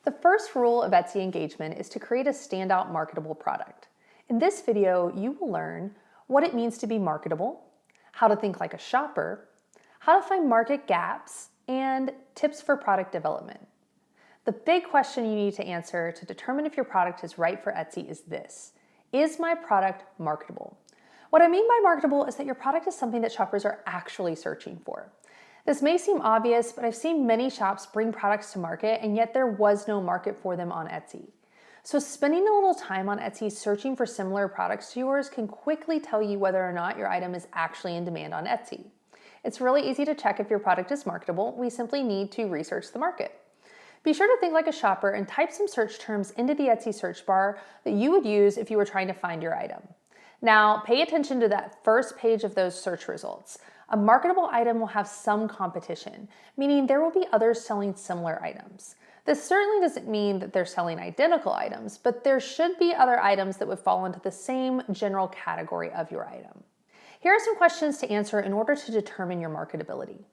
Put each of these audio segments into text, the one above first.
The first rule of Etsy engagement is to create a standout marketable product. In this video, you will learn what it means to be marketable, how to think like a shopper, how to find market gaps, and tips for product development. The big question you need to answer to determine if your product is right for Etsy is this: is my product marketable? What I mean by marketable is that your product is something that shoppers are actually searching for. This may seem obvious, but I've seen many shops bring products to market and yet there was no market for them on Etsy. So spending a little time on Etsy searching for similar products to yours can quickly tell you whether or not your item is actually in demand on Etsy. It's really easy to check if your product is marketable. We simply need to research the market. Be sure to think like a shopper and type some search terms into the Etsy search bar that you would use if you were trying to find your item. Now, pay attention to that first page of those search results. A marketable item will have some competition, meaning there will be others selling similar items. This certainly doesn't mean that they're selling identical items, but there should be other items that would fall into the same general category of your item. Here are some questions to answer in order to determine your marketability.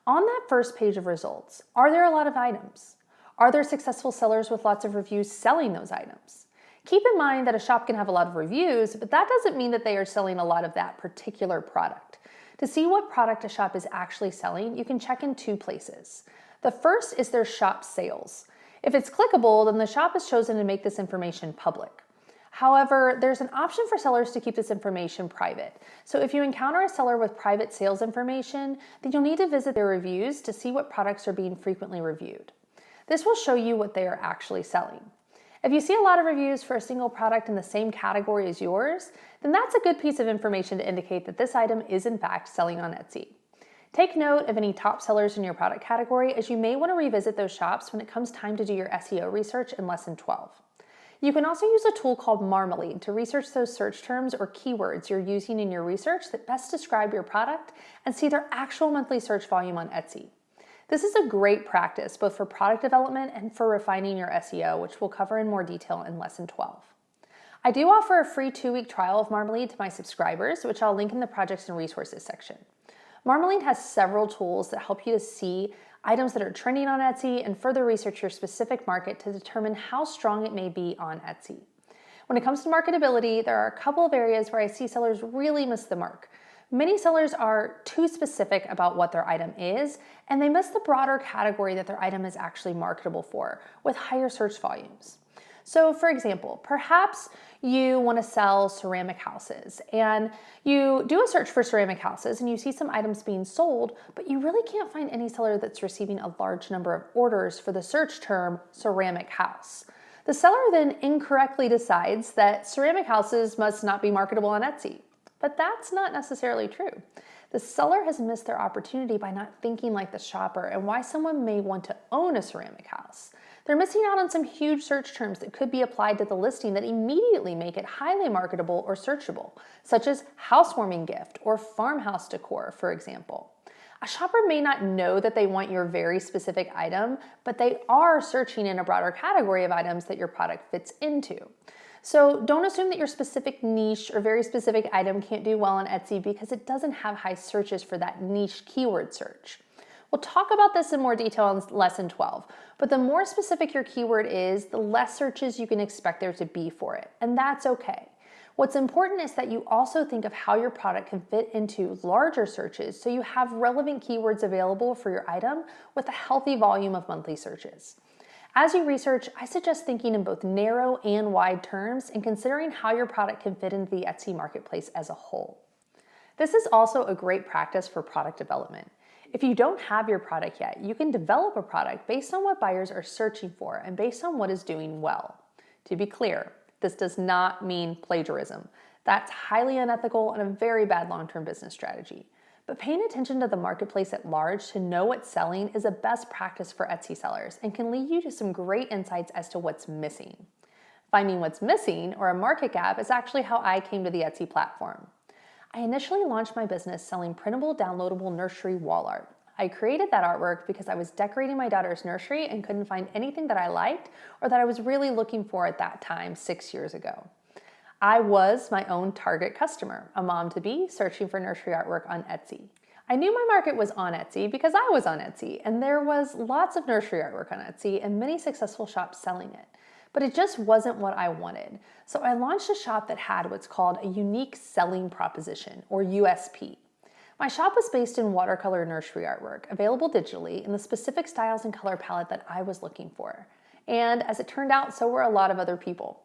On that first page of results, are there a lot of items? Are there successful sellers with lots of reviews selling those items? Keep in mind that a shop can have a lot of reviews, but that doesn't mean that they are selling a lot of that particular product. To see what product a shop is actually selling, you can check in two places. The first is their shop sales. If it's clickable, then the shop has chosen to make this information public. However, there's an option for sellers to keep this information private. So if you encounter a seller with private sales information, then you'll need to visit their reviews to see what products are being frequently reviewed. This will show you what they are actually selling. If you see a lot of reviews for a single product in the same category as yours, then that's a good piece of information to indicate that this item is in fact selling on Etsy. Take note of any top sellers in your product category, as you may want to revisit those shops when it comes time to do your SEO research in Lesson 12. You can also use a tool called Marmalade to research those search terms or keywords you're using in your research that best describe your product and see their actual monthly search volume on Etsy. This is a great practice both for product development and for refining your SEO, which we'll cover in more detail in Lesson 12. I do offer a free 2-week trial of Marmalade to my subscribers, which I'll link in the projects and resources section. Marmalade has several tools that help you to see items that are trending on Etsy and further research your specific market to determine how strong it may be on Etsy. When it comes to marketability, there are a couple of areas where I see sellers really miss the mark. Many sellers are too specific about what their item is, and they miss the broader category that their item is actually marketable for, with higher search volumes. So for example, perhaps you want to sell ceramic houses, and you do a search for ceramic houses and you see some items being sold, but you really can't find any seller that's receiving a large number of orders for the search term ceramic house. The seller then incorrectly decides that ceramic houses must not be marketable on Etsy. But that's not necessarily true. The seller has missed their opportunity by not thinking like the shopper and why someone may want to own a ceramic house. They're missing out on some huge search terms that could be applied to the listing that immediately make it highly marketable or searchable, such as housewarming gift or farmhouse decor, for example. A shopper may not know that they want your very specific item, but they are searching in a broader category of items that your product fits into. So don't assume that your specific niche or very specific item can't do well on Etsy because it doesn't have high searches for that niche keyword search. We'll talk about this in more detail in Lesson 12, but the more specific your keyword is, the less searches you can expect there to be for it, and that's okay. What's important is that you also think of how your product can fit into larger searches so you have relevant keywords available for your item with a healthy volume of monthly searches. As you research, I suggest thinking in both narrow and wide terms and considering how your product can fit into the Etsy marketplace as a whole. This is also a great practice for product development. If you don't have your product yet, you can develop a product based on what buyers are searching for and based on what is doing well. To be clear, this does not mean plagiarism. That's highly unethical and a very bad long-term business strategy. But paying attention to the marketplace at large to know what's selling is a best practice for Etsy sellers and can lead you to some great insights as to what's missing. Finding what's missing, or a market gap, is actually how I came to the Etsy platform. I initially launched my business selling printable, downloadable nursery wall art. I created that artwork because I was decorating my daughter's nursery and couldn't find anything that I liked or that I was really looking for at that time 6 years ago. I was my own target customer, a mom-to-be searching for nursery artwork on Etsy. I knew my market was on Etsy because I was on Etsy, and there was lots of nursery artwork on Etsy and many successful shops selling it. But it just wasn't what I wanted. So I launched a shop that had what's called a unique selling proposition, or USP. My shop was based in watercolor nursery artwork, available digitally in the specific styles and color palette that I was looking for. And as it turned out, so were a lot of other people.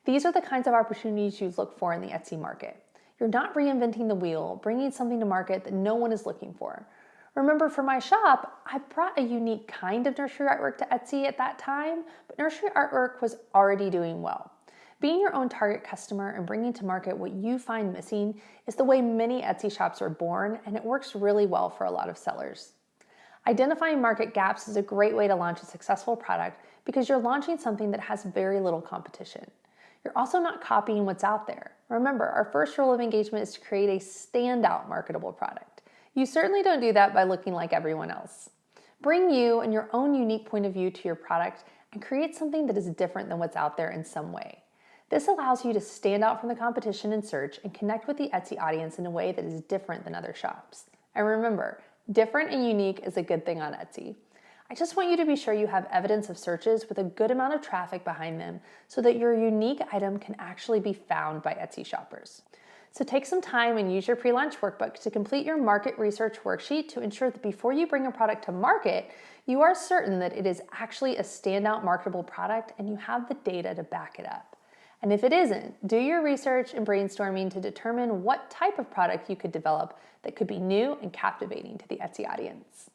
These are the kinds of opportunities you look for in the Etsy market. You're not reinventing the wheel, bringing something to market that no one is looking for. Remember, for my shop, I brought a unique kind of nursery artwork to Etsy at that time, but nursery artwork was already doing well. Being your own target customer and bringing to market what you find missing is the way many Etsy shops are born, and it works really well for a lot of sellers. Identifying market gaps is a great way to launch a successful product because you're launching something that has very little competition. You're also not copying what's out there. Remember, our first rule of engagement is to create a standout marketable product. You certainly don't do that by looking like everyone else. Bring you and your own unique point of view to your product and create something that is different than what's out there in some way. This allows you to stand out from the competition in search and connect with the Etsy audience in a way that is different than other shops. And remember, different and unique is a good thing on Etsy. I just want you to be sure you have evidence of searches with a good amount of traffic behind them so that your unique item can actually be found by Etsy shoppers. So take some time and use your pre-launch workbook to complete your market research worksheet to ensure that before you bring a product to market, you are certain that it is actually a standout marketable product and you have the data to back it up. And if it isn't, do your research and brainstorming to determine what type of product you could develop that could be new and captivating to the Etsy audience.